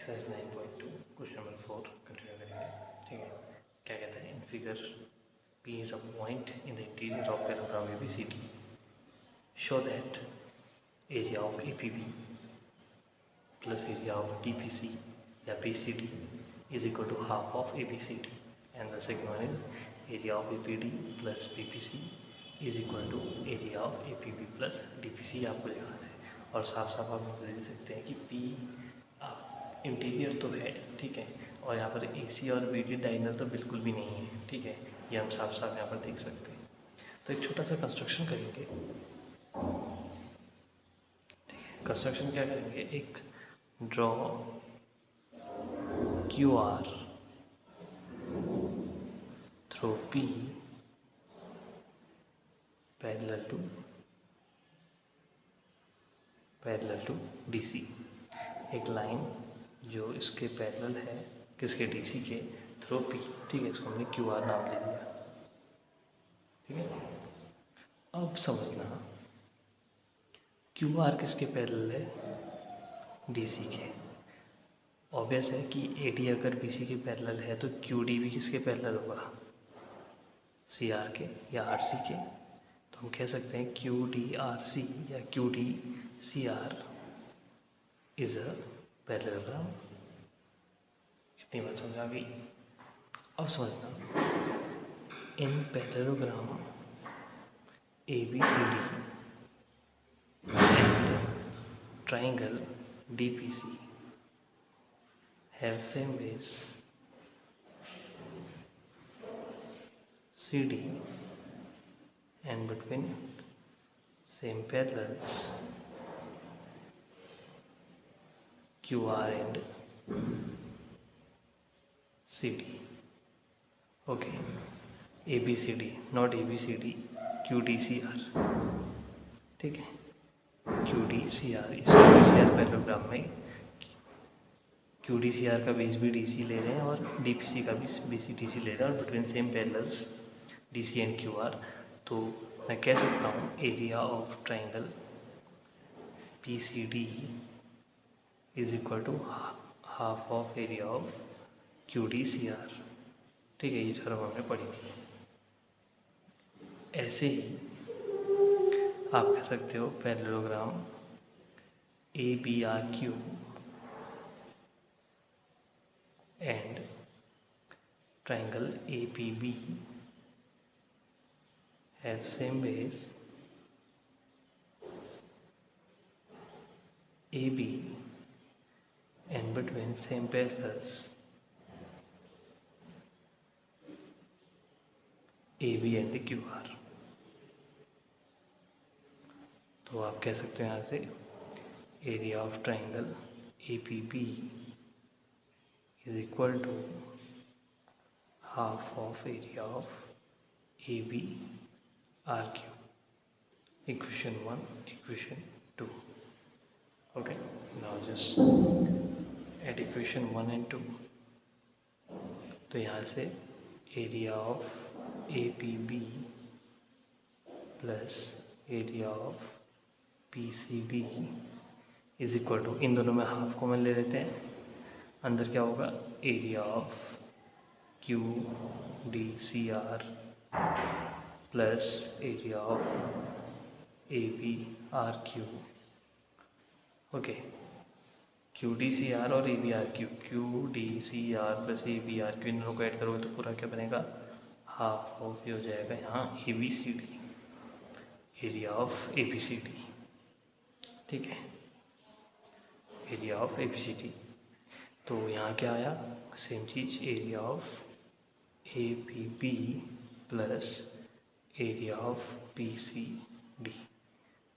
Exercise 9.2 question number 4 continue करेंगे। ठीक है, क्या कहता है, in figure P is a point in the interior of parallelogram ABCD, show that area of APB plus area of DPC या BCD is equal to half of ABCD and the second one is area of APD plus BPC is equal to area of APB plus DPC। आपको दिखाना है और साफ साफ आप दे सकते हैं कि P इंटीरियर तो है, ठीक है, और यहाँ पर AC और BD डायगोनल तो बिल्कुल भी नहीं है। ठीक है, ये हम साफ साफ यहाँ पर देख सकते हैं। तो एक छोटा सा कंस्ट्रक्शन करेंगे। ठीक है, कंस्ट्रक्शन क्या करेंगे, एक draw QR through P parallel to DC। एक लाइन जो इसके पैरेलल है, किसके, DC के थ्रू P। ठीक है, इसको हमने QR नाम दे दिया। ठीक है, अब समझना QR किसके पैरेलल है, DC के। ऑब्वियस है कि AD अगर BC के पैरेलल है तो QD भी किसके पैरेलल होगा, CR के या RC के। तो हम कह सकते हैं QDRC या QDCR इज अ पैरेललोग्राम। इतनी बात समझ आ गई। अब समझना, इन parallelogram ABCD and triangle DPC have same base CD and between same parallels QR and CD. Okay, ABCD not ABCD, QDCR। ठीक है, QDCR, इस QDCR पैरेललोग्राम में QDCR का बेस भी DC ले रहे हैं और DPC का भी BC DC ले रहे हैं और between same parallels DC and QR। तो मैं कह सकता हूँ area of triangle PCD is equal to half of area of QDCR। ठीक है, ये टर्म हमने पढ़ी थी। ऐसे ही आप कह सकते हो parallelogram ABRQ and triangle APB have same base AB and between same parallels AB and QR। तो आप कह सकते हो यहाँ से area of triangle APB is equal to half of area of ABRQ। Equation 1, equation 2। Okay, now just add equation 1 and 2। तो यहाँ से area of APB plus area of PCD is equal to, इन दोनों में हाफ कॉमन ले लेते हैं, अंदर क्या होगा, area of QDCR plus area of ABRQ। Okay, QDCR और ABRQ, QDCR प्लस ABRQ इन दोनों को ऐड करोगे तो पूरा क्या बनेगा, हाफ ऑफ हो जाएगा यहाँ ABCD, एरिया ऑफ ABCD। ठीक है, एरिया ऑफ ABCD। तो यहाँ क्या आया, सेम चीज़, area of APB plus area of PCD।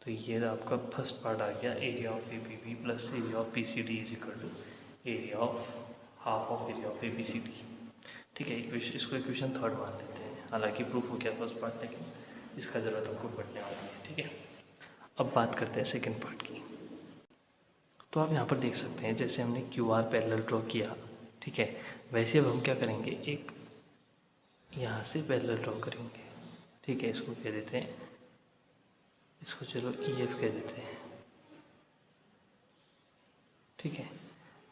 तो ये आपका फर्स्ट पार्ट आ गया, area of APB plus area of PCD is equal to area of half of area of ABCD। ठीक है, इसको इक्वेशन 3 मान लेते हैं। हालांकि प्रूफ हो गया फर्स्ट पार्ट, लेकिन इसका ज़रूरत हमको पढ़ने वाली है। ठीक है, अब बात करते हैं सेकेंड पार्ट की। तो आप यहाँ पर देख सकते हैं, जैसे हमने QR पैरेलल ड्रॉ किया, ठीक है, वैसे अब हम क्या करेंगे, एक यहाँ से पैरेलल ड्रॉ करेंगे। ठीक है, इसको कह देते हैं, इसको चलो EF कह देते हैं। ठीक है,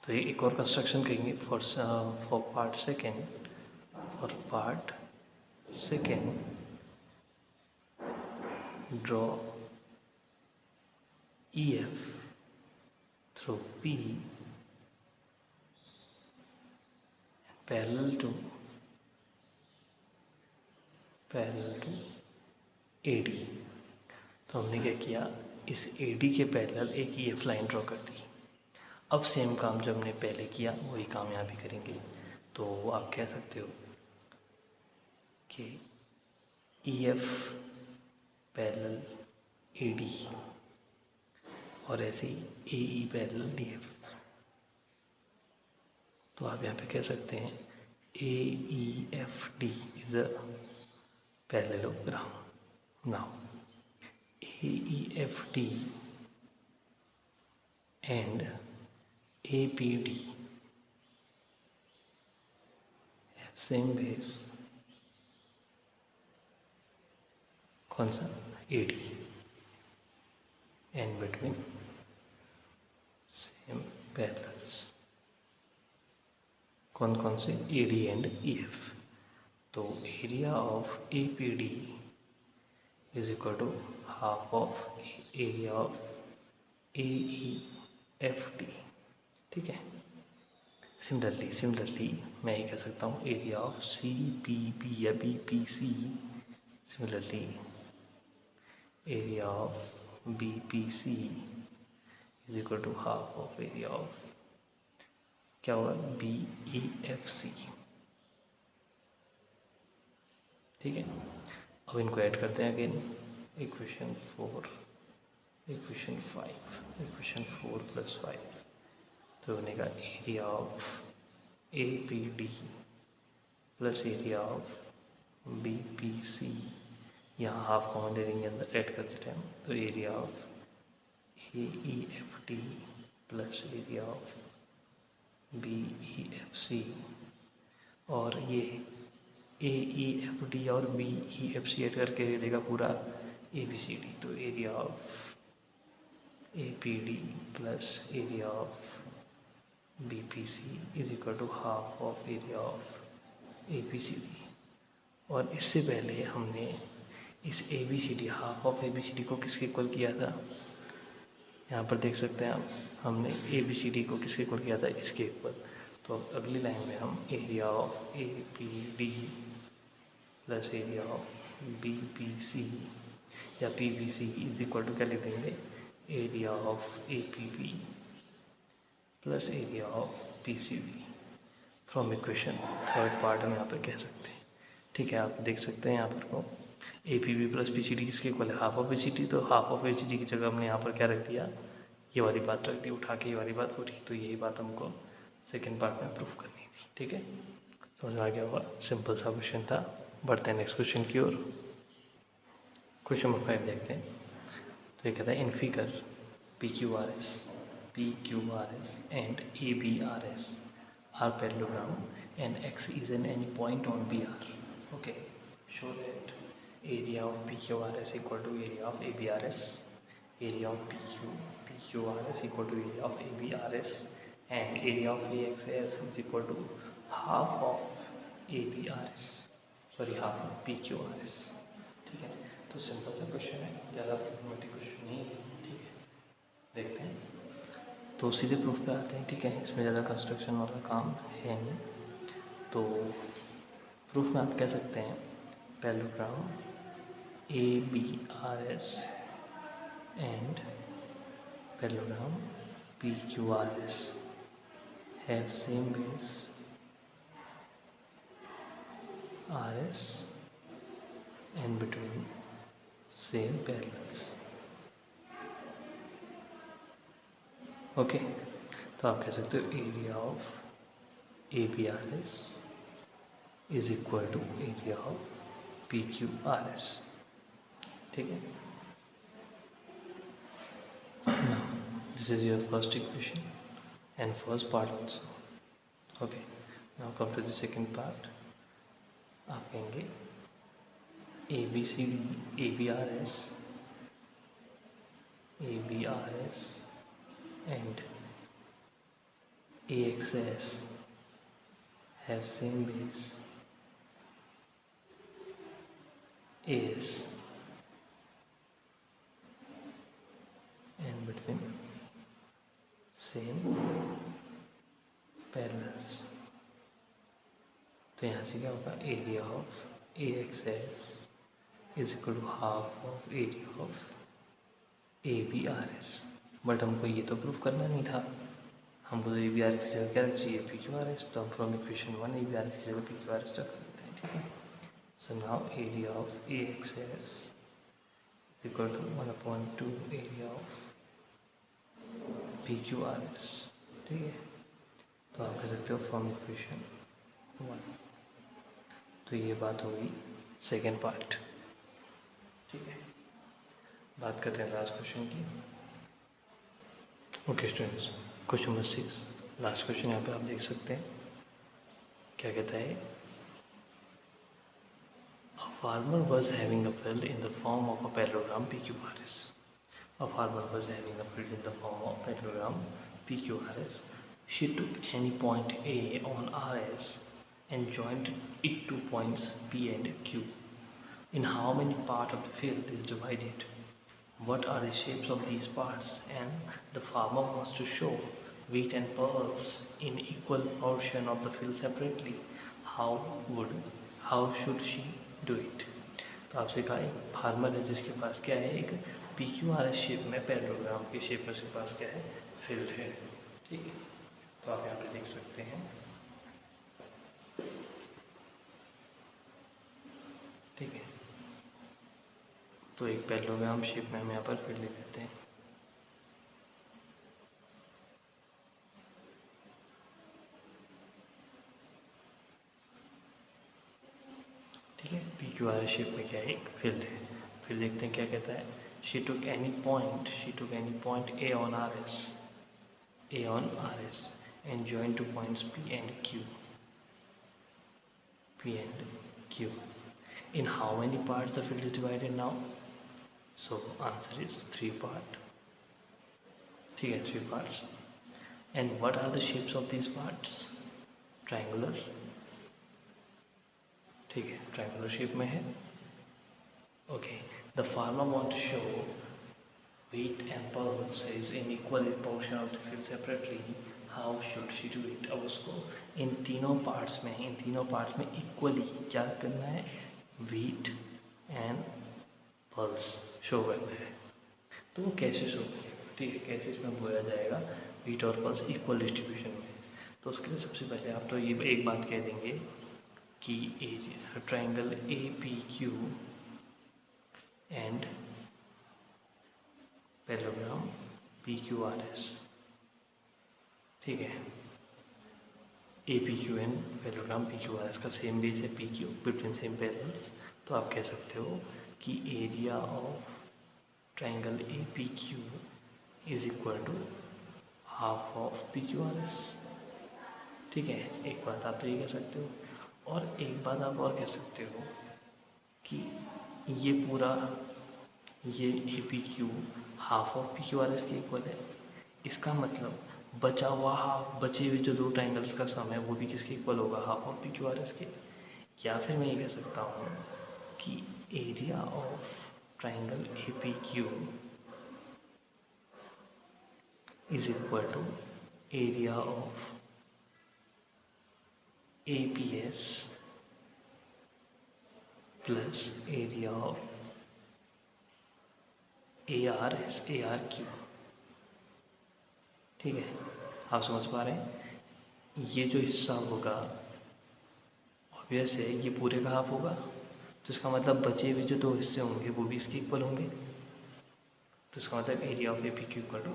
तो ये एक और कंस्ट्रक्शन करेंगे for part second draw EF through P parallel to AD। तो हमने क्या किया, इस AD के पैरेलल एक EF लाइन ड्रॉ कर दी। अब सेम काम जो हमने पहले किया वही काम यहाँ भी करेंगे। तो आप कह सकते हो कि EF पैरेलल AD और ऐसे ही AE पैरेलल DF। तो आप यहाँ पे कह सकते हैं AEFD is a parallelogram. Now AEFD and APD have same base, कौन सा AD, and between same parallels, कौन कौन से AD and EF। तो area of APD is equal to half of area of AEFD। ठीक है। सिमिलरली मैं ये कह सकता हूँ एरिया ऑफ CPB या BPC, similarly area of BPC is equal to half of area of क्या होगा BEFC। ठीक है। अब इनको ऐड करते हैं अगेन, इक्वेशन 4, इक्वेशन 5, इक्वेशन 4 + 5। तो बनेगा area of APD plus area of BPC, यहाँ हाफ कॉमन ले लेंगे अंदर ऐड करते टाइम। तो area of AEFD plus area of BEFC, और ये AEFD और BEFC ऐड करके दे देगा पूरा ABCD। तो area of APD plus area of BPC is equal to half of area of ABCD। और इससे पहले हमने इस ABCD, हाफ ऑफ ABCD को किसके इक्वल किया था, यहाँ पर देख सकते हैं आप, हमने ABCD को किसके इक्वल किया था, इसके इक्वल। तो अब अगली लाइन में हम area of APD plus area of BPC या PBC इज इक्वल टू क्या लिख देंगे, area of APB plus area of PCB from equation 3 part हम यहाँ पर कह सकते हैं। ठीक है। आप देख सकते हैं यहाँ पर को APB प्लस PCD किसके इक्वल है, हाफ ऑफ ACD। तो हाफ ऑफ ACD की जगह हमने यहाँ पर क्या रख दिया, ये वाली बात रख दी, उठा के ये वाली बात पूरी। तो यही बात हमको सेकेंड पार्ट में प्रूफ करनी थी। ठीक है, समझ में आ गया होगा, सिंपल सा क्वेश्चन था। बढ़ते हैं नेक्स्ट क्वेश्चन की ओर। क्वेश्चन नंबर 5 देखते हैं। तो ये कहता है in figure PQRS and ABRS are parallelogram and X is in any point on BR. Okay, show that area of PQRS equal to area of ABRS, area of PQRS equal to area of ABRS, and area of AXS is equal to half of ABRS, sorry half of PQRS। ठीक है। तो simple सा question है, ज़्यादा problematic question नहीं है। ठीक है, देखते हैं। तो सीधे प्रूफ पे आते हैं। ठीक है, इसमें ज़्यादा कंस्ट्रक्शन वाला काम है नहीं। तो प्रूफ में आप कह सकते हैं parallelogram ABRS and parallelogram PQRS have same base RS and between same parallels। Okay, तो आप कह सकते हो area of ABRS is equal to area of PQRS। ठीक है, this is your first equation and first part also. Okay, now come to the second part. आप कहेंगे ABCD ABRS and AXS have same base is and between same parallels. तो यहाँ से क्या होगा, area of AXS is equal to half of area of ABRS। But हमको ये तो प्रूफ करना नहीं था, हमको तो ABRS की जगह क्या रख चाहिए, PQRS। तो हम फ्रॉम इक्वेशन 1 ABRS की जगह PQRS रख सकते हैं, ठीक है। So now area of AXS is equal to 1/2 area of PQRS, ठीक है। तो आप कह सकते हो फ्रॉम इक्वेशन 1। तो ये बात होगी सेकेंड पार्ट, ठीक है। बात करते हैं लास्ट क्वेश्चन की। Okay students, question number 6, last question यहाँ पे आप देख सकते हैं। क्या कहता है, a farmer was having a field in the form of a parallelogram PQRS। A farmer was having a field in the form of parallelogram PQRS. She took any point A on RS and joined it to points P and Q. In how many parts of the field is divided? What are the shapes of these parts? And the farmer wants to show wheat and pearls in equal portion of the field separately. How should she do it? तो आपसे कहा एक farmer है जिसके पास क्या है, एक PQRS shape में पैरेललोग्राम के शेप में उसके पास क्या है, फील्ड है, ठीक है। तो आप यहाँ पे देख सकते हैं, ठीक है। तो एक पैरेललोग्राम शेप में हम यहाँ पर फील्ड लिख देते हैं, ठीक है। PQRS शेप में क्या है, एक फील्ड है। फिर देखते हैं क्या कहता है, she took any point A on RS and joined two points P and Q. In how many parts the field is divided now? So answer is 3 parts, ठीक है, 3 parts. And what are the shapes of these parts? Triangular, ठीक है, triangular shape में है, okay. The farmer want to show wheat and pearls is in equal portion of the field separately. How should she do it? अब उसको इन तीनों parts में equally क्या करना है, wheat and pearls शो करना है। तो वो कैसे शो करेगा, ठीक है, कैसे इसमें बोया जाएगा wheat और pearls इक्वल डिस्ट्रीब्यूशन में। तो उसके लिए सबसे पहले आप तो ये एक बात कह देंगे कि triangle APQ and parallelogram PQRS, ठीक है। APQ एंड पैरेललोग्राम PQRS का सेम बेस है PQ, बिटवीन सेम पैरेलल्स। तो आप कह सकते हो कि area of triangle APQ is equal to half of PQRS, ठीक है। एक बात आप तो ये कह सकते हो, और एक बात आप और कह सकते हो कि ये पूरा ये APQ हाफ ऑफ PQRS के इक्वल है। इसका मतलब बचा हुआ हाफ, बचे हुए जो 2 ट्राइंगल्स का सम है वो भी किसके इक्वल होगा, हाफ ऑफ PQRS के। या फिर मैं ये कह सकता हूँ कि area of triangle APQ is equal to area of APS plus area of ARQ, ठीक है। आप समझ पा रहे हैं, ये जो हिस्सा होगा ऑब्वियस है ये पूरे का हाफ होगा, तो इसका मतलब बचे हुए जो 2 हिस्से होंगे वो भी इसके इक्वल होंगे। तो इसका मतलब area of APQ equal to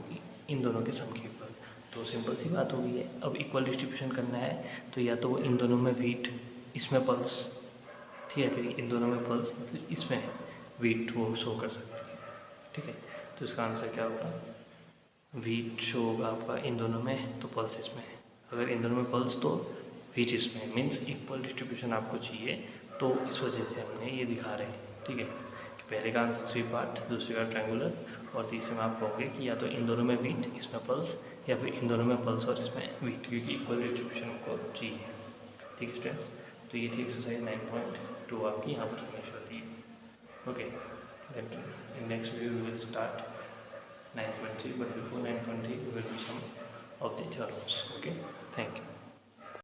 इन दोनों के सम के इक्वल। तो सिंपल सी बात हो गई है। अब इक्वल डिस्ट्रीब्यूशन करना है तो या तो इन दोनों में वीट, इसमें पल्स, ठीक है, फिर इन दोनों में पल्स, फिर इसमें वीट वो शो कर सकते हैं, ठीक है। तो इसका आंसर क्या होगा, वीट शो होगा आपका इन दोनों में तो पल्स इसमें है, अगर इन दोनों में पल्स तो वीट इसमें, मीन्स इक्वल डिस्ट्रीब्यूशन आपको चाहिए। तो इस वजह से हमने ये दिखा रहे हैं, ठीक है, कि पहले का आंसर 3 पार्ट, दूसरे का ट्रायंगुलर और तीसरे में आप कहोगे कि या तो इन दोनों में वीट, इसमें पल्स, या फिर इन दोनों में पल्स और इसमें वीट, क्योंकि इक्वल डिस्ट्रीब्यूशन आपको चाहिए। ठीक है स्टूडेंट्स, तो ये थी एक्सरसाइज 9.2 आपकी यहाँ पर फिनिश होती है। Okay, then in next video we will start 9.3, but before 9.3 we will do some of the theorems. Okay, thank you.